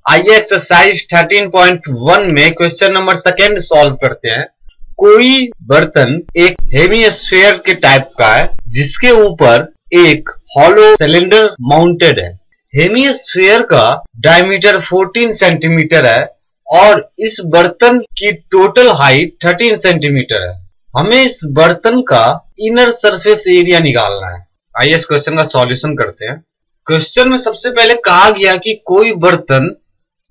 आइए एक्सरसाइज 13.1 में question number second solve करते हैं। कोई बर्तन एक हेमिस्फीयर के टाइप का है जिसके ऊपर एक हॉलो सिलेंडर माउंटेड है। हेमिस्फीयर का डायमीटर 14 सेंटीमीटर है और इस बर्तन की टोटल हाइट 13 सेंटीमीटर है। हमें इस बर्तन का इनर सरफेस एरिया निकालना है। आइए इस क्वेश्चन का सॉल्यूशन करते हैं। क्वेश्चन में सबसे पहले कहा गया कि कोई बर्तन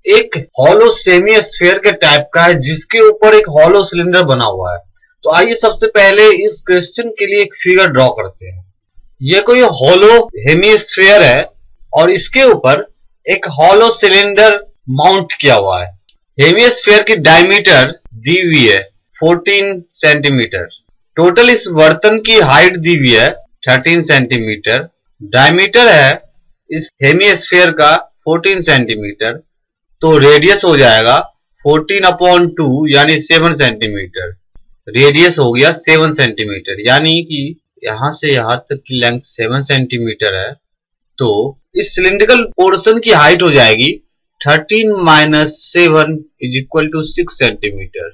एक हॉलो सेमी स्फीयर के टाइप का है जिसके ऊपर एक हॉलो सिलेंडर बना हुआ है। तो आइए सबसे पहले इस क्वेश्चन के लिए एक फिगर ड्रॉ करते हैं। यह कोई हॉलो हेमिस्फीयर है और इसके ऊपर एक हॉलो सिलेंडर माउंट किया हुआ है। हेमिस्फीयर की डायमीटर दी हुई है 14 सेंटीमीटर। टोटल इस बर्तन की हाइट दी हुई है 13 सेंटीमीटर। डायमीटर है इस हेमिस्फीयर का 14 सेंटीमीटर। तो रेडियस हो जाएगा 14/2 यानी 7 सेंटीमीटर। रेडियस हो गया 7 सेंटीमीटर यानी कि यहां से यहां तक की लेंथ 7 सेंटीमीटर है। तो इस सिलिंड्रिकल पोर्शन की हाइट हो जाएगी 13 - 7 = 6 centimetre.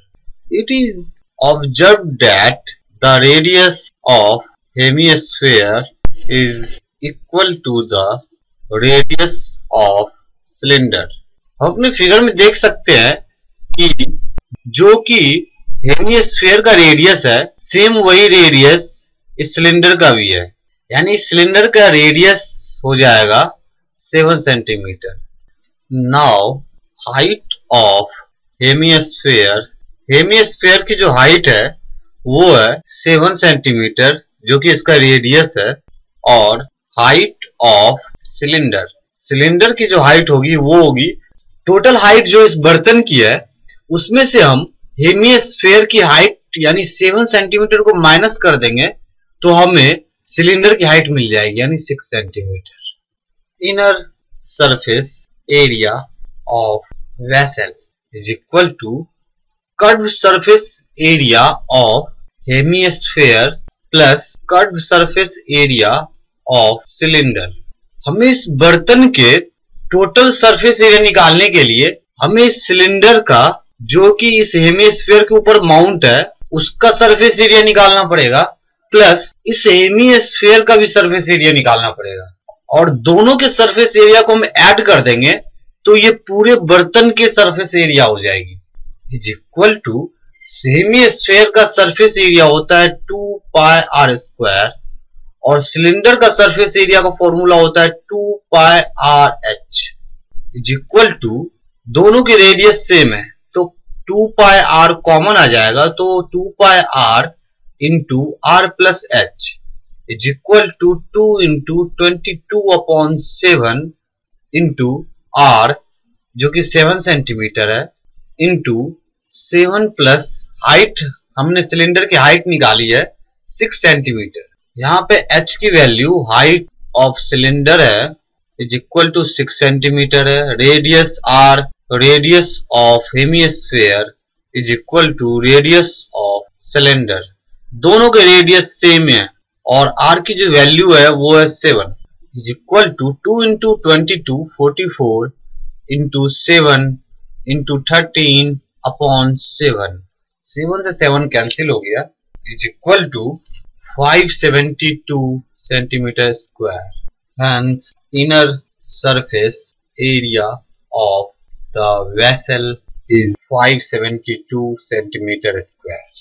It is observed that the radius of hemisphere is equal to the radius of cylinder. हम अपने फिगर में देख सकते हैं कि जो कि हेमिस्फीयर का रेडियस है सेम वही रेडियस इस सिलेंडर का भी है, यानी सिलेंडर का रेडियस हो जाएगा 7 centimetre. Now height of hemisphere, hemisphere की जो हाइट है वो है 7 सेंटीमीटर जो कि इसका रेडियस है, और हाइट ऑफ सिलेंडर, सिलेंडर की जो हाइट होगी वो होगी टोटल हाइट जो इस बर्तन की है उसमें से हम हेमिस्फीयर की हाइट यानी 7 सेंटीमीटर को माइनस कर देंगे तो हमें सिलेंडर की हाइट मिल जाएगी यानी 6 centimetre. Inner surface area of vessel is equal to curve surface area of hemisphere plus curve surface area of cylinder. हमें इस बर्तन के टोटल सरफेस एरिया निकालने के लिए हमें इस सिलेंडर का जो कि इस हेमिस्फीयर के ऊपर माउंट है उसका सरफेस एरिया निकालना पड़ेगा, प्लस इस हेमिस्फीयर का भी सरफेस एरिया निकालना पड़ेगा, और दोनों के सरफेस एरिया को हम ऐड कर देंगे तो ये पूरे बर्तन के सरफेस एरिया हो जाएगी। इज इक्वल टू हेमिस्फीयर का सरफेस एरिया होता है 2πr² और सिलेंडर का सरफेस एरिया का फॉर्मूला होता है 2πrh। इज इक्वल टू दोनों की रेडियस सेम है तो 2πr कॉमन आ जाएगा, तो 2πr into r plus h is equal to 2 into 22/7 into r जो कि 7 सेंटीमीटर है इंटू 7 प्लस हाइट, हमने सिलेंडर की हाइट निकाली है 6 सेंटीमीटर। यहाँ पे h की वैल्यू हाइट ऑफ सिलेंडर है इज इक्वल टू 6 सेंटीमीटर है। Radius r, radius of hemisphere is equal to radius of cylinder. दोनों के रेडियस सेम है और r की जो वैल्यू है वो है 7 is equal to 2 into 22 44 into 7 into 13/7। 7 से 7 कैंसिल हो गया is equal to 572 centimeter square. Hence, inner surface area of the vessel is 572 centimeter square.